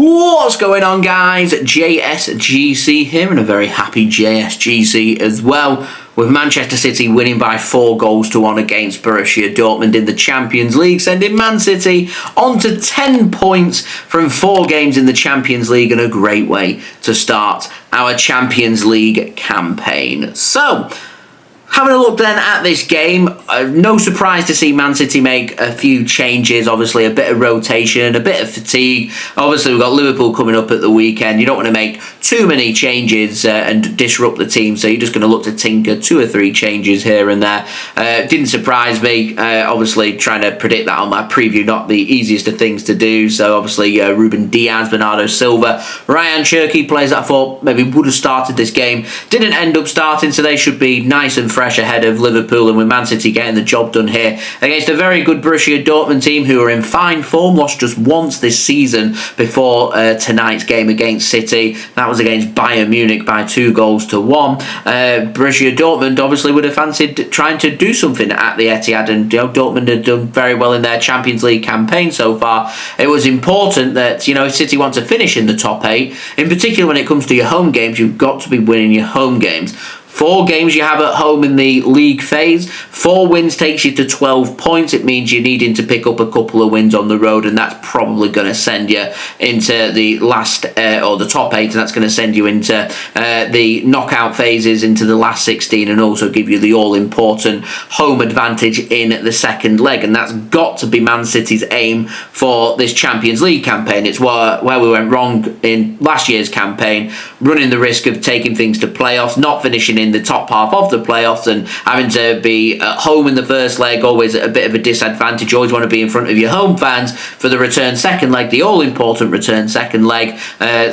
What's going on, guys? JSGC here, and a very happy JSGC as well, with Manchester City winning by 4-1 against Borussia Dortmund in the Champions League, sending Man City on to 10 points from 4 games in the Champions League, and a great way to start our Champions League campaign. So, having a look then at this game, no surprise to see Man City make a few changes. Obviously, a bit of rotation, a bit of fatigue. Obviously, we've got Liverpool coming up at the weekend. You don't want to make too many changes and disrupt the team, so you're just going to look to tinker 2 or 3 changes here and there. Didn't surprise me. Obviously, trying to predict that on my preview, not the easiest of things to do. So, obviously, Ruben Dias, Bernardo Silva, Rayan Cherki, players that I thought maybe would have started this game, didn't end up starting, so they should be nice and fresh ahead of Liverpool, and with Man City getting the job done here against a very good Borussia Dortmund team who are in fine form, lost just once this season before tonight's game against City. That was against Bayern Munich by 2-1. Borussia Dortmund obviously would have fancied trying to do something at the Etihad, and Dortmund had done very well in their Champions League campaign so far. It was important that if City want to finish in the top 8, in particular when it comes to your home games, you've got to be winning your home games. 4 games you have at home in the league phase. 4 wins takes you to 12 points. It means you're needing to pick up a couple of wins on the road, and that's probably going to send you into the last or the top 8, and that's going to send you into the knockout phases, into the last 16, and also give you the all-important home advantage in the second leg. And that's got to be Man City's aim for this Champions League campaign. It's where we went wrong in last year's campaign, running the risk of taking things to playoffs, not finishing in the top half of the playoffs, and having to be at home in the first leg, always at a bit of a disadvantage. You always want to be in front of your home fans for the return second leg, the all-important return second leg,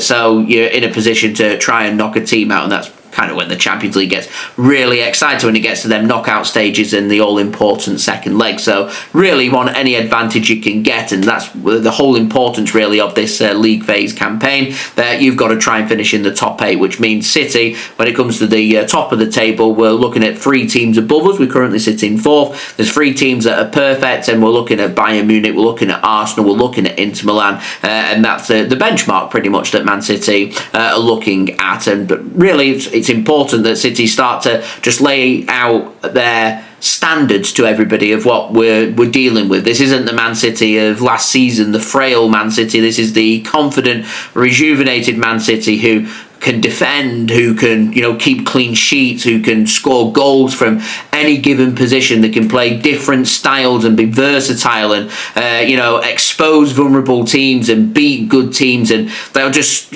so you're in a position to try and knock a team out, and that's kind of when the Champions League gets really exciting, when it gets to them knockout stages in the all-important second leg. So really want any advantage you can get, and that's the whole importance really of this league phase campaign, that you've got to try and finish in the top 8, which means City, when it comes to the top of the table, we're looking at 3 teams above us. We currently sit in 4th. There's 3 teams that are perfect, and we're looking at Bayern Munich, we're looking at Arsenal, we're looking at Inter Milan, and that's the benchmark pretty much that Man City are looking at. And but really it's important that City start to just lay out their standards to everybody of what we're dealing with. This isn't the Man City of last season, the frail Man City. This is the confident, rejuvenated Man City who can defend, who can keep clean sheets, who can score goals from any given position, that can play different styles and be versatile, and expose vulnerable teams and beat good teams, and they'll just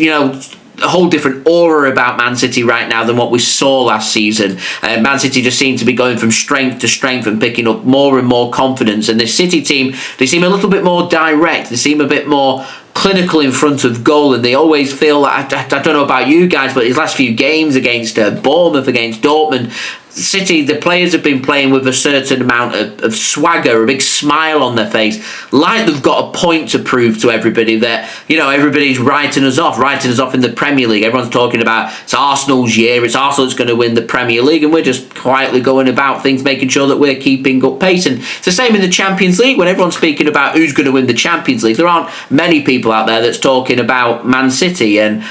a whole different aura about Man City right now than what we saw last season. Man City just seem to be going from strength to strength and picking up more and more confidence. And this City team, they seem a little bit more direct. They seem a bit more clinical in front of goal, and they always feel like, I don't know about you guys, but these last few games against Bournemouth, against Dortmund, City, the players have been playing with a certain amount of swagger, a big smile on their face, like they've got a point to prove to everybody, that everybody's writing us off in the Premier League. Everyone's talking about it's Arsenal's year, it's Arsenal that's going to win the Premier League, and we're just quietly going about things, making sure that we're keeping up pace. And it's the same in the Champions League. When everyone's speaking about who's going to win the Champions League, there aren't many people out there that's talking about Man City. And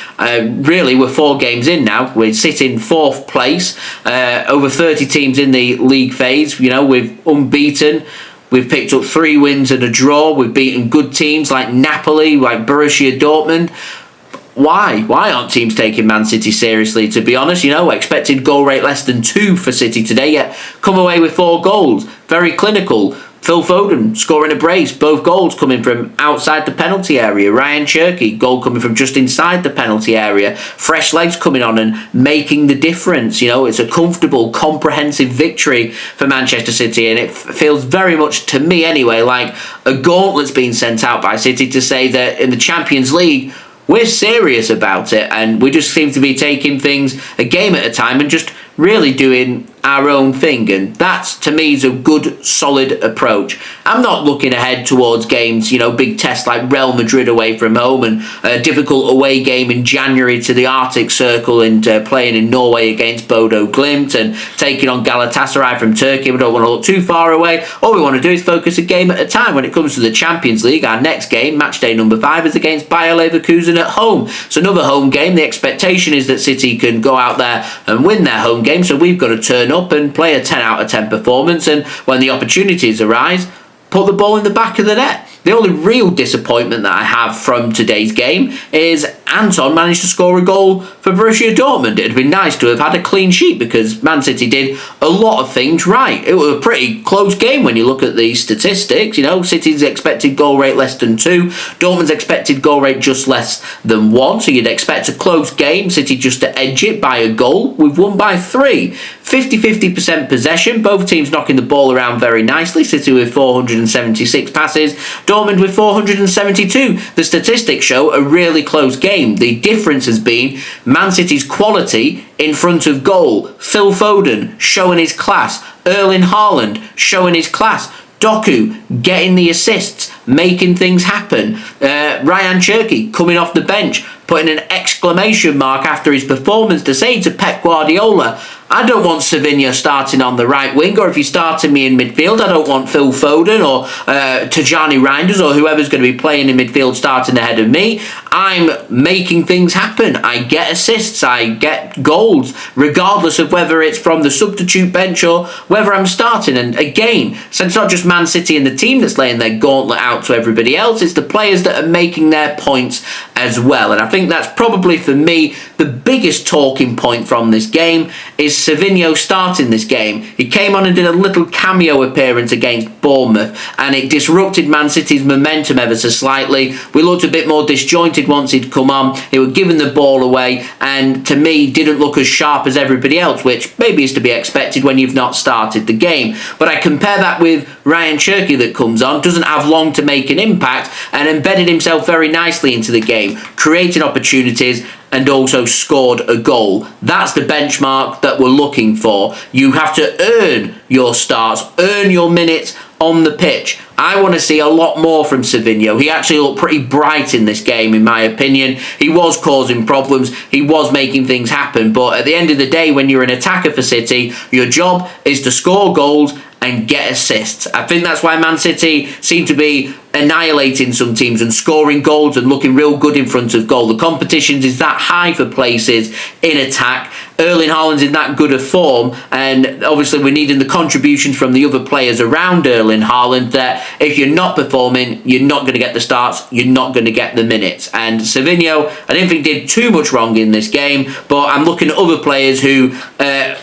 really, we're 4 games in now. We sit in 4th place, over 30 teams in the league phase. We're unbeaten. We've picked up 3 wins and a draw. We've beaten good teams like Napoli, like Borussia Dortmund. Why aren't teams taking Man City seriously, to be honest? Expected goal rate less than 2 for City today, yet come away with 4 goals. Very clinical. Phil Foden scoring a brace, both goals coming from outside the penalty area. Rayan Cherki, goal coming from just inside the penalty area. Fresh legs coming on and making the difference. It's a comfortable, comprehensive victory for Manchester City, and it feels very much, to me anyway, like a gauntlet's been sent out by City to say that in the Champions League, we're serious about it, and we just seem to be taking things a game at a time and just really doing our own thing, and that to me is a good solid approach. I'm not looking ahead towards games, big tests like Real Madrid away from home and a difficult away game in January to the Arctic Circle and playing in Norway against Bodo Glimt and taking on Galatasaray from Turkey. We don't want to look too far away. All we want to do is focus a game at a time. When it comes to the Champions League, our next game, match day number 5, is against Bayer Leverkusen at home. It's another home game. The expectation is that City can go out there and win their home game, so we've got to turn up and play a 10 out of 10 performance, and when the opportunities arise, put the ball in the back of the net. The only real disappointment that I have from today's game is Anton managed to score a goal for Borussia Dortmund. It'd been nice to have had a clean sheet because Man City did a lot of things right. It was a pretty close game when you look at the statistics. City's expected goal rate less than 2, Dortmund's expected goal rate just less than 1, so you'd expect a close game, City just to edge it by a goal. We've won by 3. 50% possession, both teams knocking the ball around very nicely. City with 476 passes, Dortmund with 472. The statistics show a really close game. The difference has been Man City's quality in front of goal. Phil Foden showing his class. Erling Haaland showing his class. Doku getting the assists, making things happen. Rayan Cherki coming off the bench, putting an exclamation mark after his performance to say to Pep Guardiola, I don't want Savinho starting on the right wing, or if you're starting me in midfield, I don't want Phil Foden or Tijjani Reijnders or whoever's going to be playing in midfield starting ahead of me. I'm making things happen. I get assists, I get goals, regardless of whether it's from the substitute bench or whether I'm starting. And again, so it's not just Man City and the team that's laying their gauntlet out to everybody else, it's the players that are making their points as well. And I think that's probably, for me, the biggest talking point from this game is Savinho starting this game. He came on and did a little cameo appearance against Bournemouth, and it disrupted Man City's momentum ever so slightly. We looked a bit more disjointed once he'd come on. He was giving the ball away, and to me didn't look as sharp as everybody else, which maybe is to be expected when you've not started the game. But I compare that with Rayan Cherki that comes on, doesn't have long to make an impact, and embedded himself very nicely into the game, creating opportunities and also scored a goal. That's the benchmark that we're looking for. You have to earn your starts, earn your minutes on the pitch. I want to see a lot more from Savinho. He actually looked pretty bright in this game, in my opinion. He was causing problems. He was making things happen. But at the end of the day, when you're an attacker for City, your job is to score goals and get assists. I think that's why Man City seem to be annihilating some teams and scoring goals and looking real good in front of goal. The competition is that high for places in attack. Erling Haaland's in that good a form, and obviously we're needing the contributions from the other players around Erling Haaland, that if you're not performing, you're not going to get the starts, you're not going to get the minutes. And Savinho, I didn't think did too much wrong in this game, but I'm looking at other players who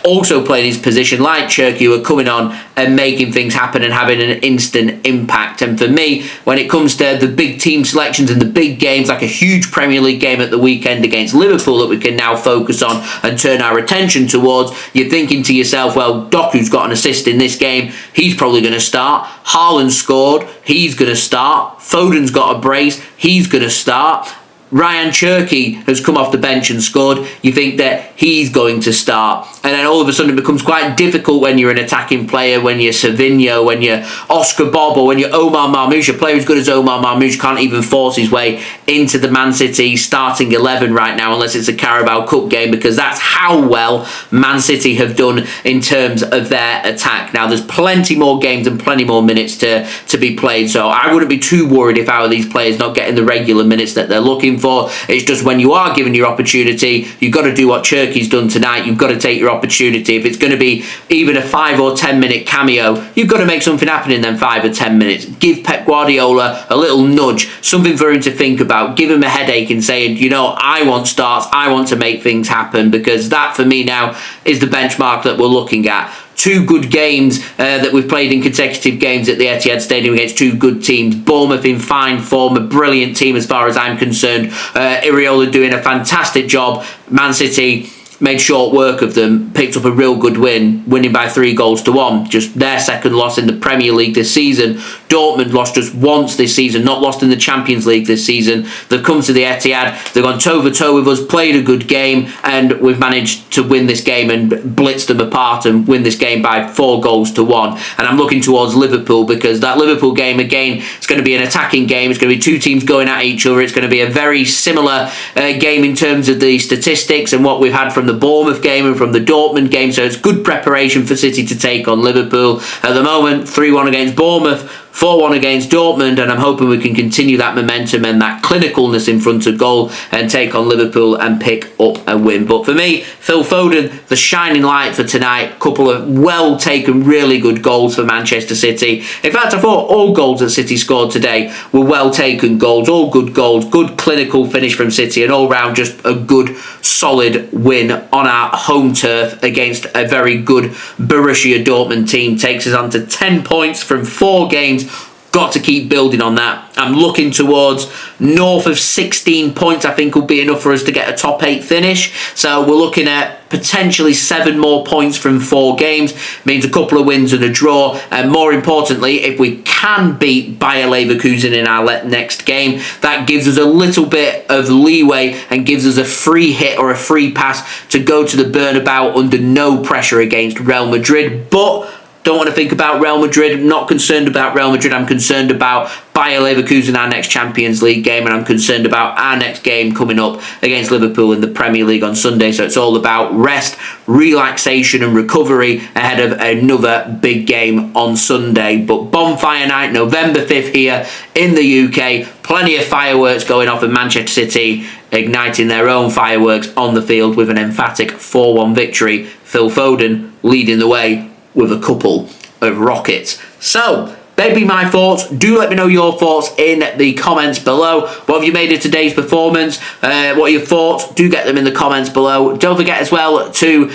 also play in his position, like Cherki, who are coming on and making things happen and having an instant impact. And for me, when it comes to the big team selections and the big games, like a huge Premier League game at the weekend against Liverpool that we can now focus on and turn our attention towards, you're thinking to yourself, well, Doku's got an assist in this game, he's probably going to start. Haaland scored, he's going to start. Foden's got a brace, he's going to start. Rayan Cherki has come off the bench and scored. You think that he's going to start, and then all of a sudden it becomes quite difficult when you're an attacking player, when you're Savinho, when you're Oscar Bob, or when you're Omar Marmoush. A player as good as Omar Marmoush can't even force his way into the Man City starting 11 right now, unless it's a Carabao Cup game, because that's how well Man City have done in terms of their attack. Now there's plenty more games and plenty more minutes to be played, so I wouldn't be too worried if I were these players not getting the regular minutes that they're looking for. It's just when you are given your opportunity, you've got to do what Cherki's done tonight. You've got to take your opportunity. If it's going to be even a 5 or 10 minute cameo, you've got to make something happen in them 5 or 10 minutes. Give Pep Guardiola a little nudge, something for him to think about. Give him a headache and saying, I want starts, I want to make things happen, because that for me now is the benchmark that we're looking at. 2 good games that we've played in consecutive games at the Etihad Stadium against 2 good teams. Bournemouth in fine form, a brilliant team as far as I'm concerned. Iraola doing a fantastic job. Man City made short work of them, picked up a real good win, winning by 3-1. Just their second loss in the Premier League this season. Dortmund lost just once this season, not lost in the Champions League this season. They've come to the Etihad, they've gone toe-to-toe with us, played a good game, and we've managed to win this game and blitz them apart and win this game by 4-1. And I'm looking towards Liverpool, because that Liverpool game, again, it's going to be an attacking game. It's going to be two teams going at each other. It's going to be a very similar game in terms of the statistics and what we've had from the Bournemouth game and from the Dortmund game. So it's good preparation for City to take on Liverpool. At the moment, 3-1 against Bournemouth, 4-1 against Dortmund, and I'm hoping we can continue that momentum and that clinicalness in front of goal and take on Liverpool and pick up a win. But for me, Phil Foden, the shining light for tonight. Couple of well-taken, really good goals for Manchester City. In fact, I thought all goals that City scored today were well-taken goals, all good goals, good clinical finish from City, and all round just a good, solid win on our home turf against a very good Borussia Dortmund team. Takes us on to 10 points from 4 games. Got to keep building on that. I'm looking towards north of 16 points. I think will be enough for us to get a top 8 finish. So we're looking at potentially 7 more points from 4 games. Means a couple of wins and a draw. And more importantly, if we can beat Bayer Leverkusen in our next game, that gives us a little bit of leeway and gives us a free hit or a free pass to go to the Bernabeu under no pressure against Real Madrid. But don't want to think about Real Madrid. I'm not concerned about Real Madrid. I'm concerned about Bayer Leverkusen, our next Champions League game, and I'm concerned about our next game coming up against Liverpool in the Premier League on Sunday. So it's all about rest, relaxation and recovery ahead of another big game on Sunday. But Bonfire Night, November 5th here in the UK. Plenty of fireworks going off in Manchester City, igniting their own fireworks on the field with an emphatic 4-1 victory. Phil Foden leading the way with a couple of rockets. So, they'd be my thoughts. Do let me know your thoughts in the comments below. What have you made of today's performance? What are your thoughts? Do get them in the comments below. Don't forget as well to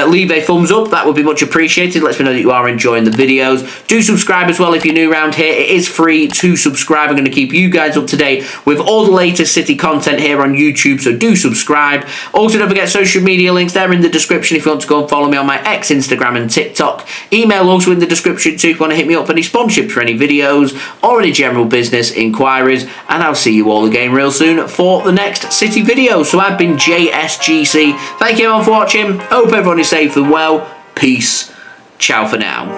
leave a thumbs up. That would be much appreciated. Let me know that you are enjoying the videos. Do subscribe as well if you're new around here. It is free to subscribe. I'm going to keep you guys up to date with all the latest City content here on YouTube, so do subscribe. Also, don't forget social media links there in the description if you want to go and follow me on my X, Instagram and TikTok. Email also in the description too if you want to hit me up for any sponsorship for any videos or any general business inquiries, and I'll see you all again real soon for the next City video. So I've been JSGC. Thank you everyone for watching. Hope everyone is safe and well. Peace. Ciao for now.